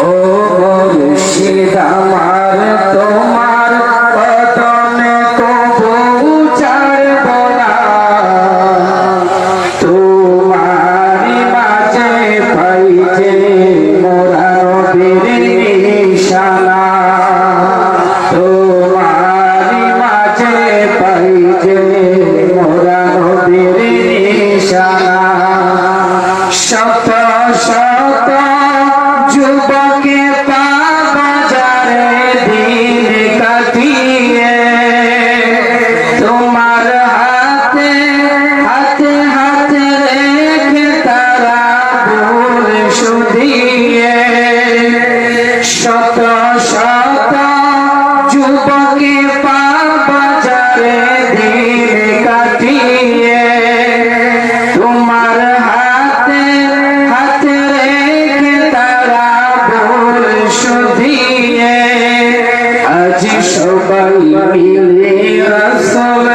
ও মুর্শিদ আমার তোমার কদমে কবু ছাড়ব না, তোমারই মাঝে পাই যে মোরা নবীর নিশানা, তোমারই মাঝে পাই যে মোরা নবীর নিশানা। শত শত যুবকে বাজারে দিন কাটিয়ে তোমার হাতে হাতে হাতে রেখে তারা ভুল শুধিয়ে। শত শত যুবকে বাজারে দিন কাটিয়ে তোমার হাতে হাতে রেখে তারা ভুল শুধিয়ে। আজ সবাই মিলে রাসূল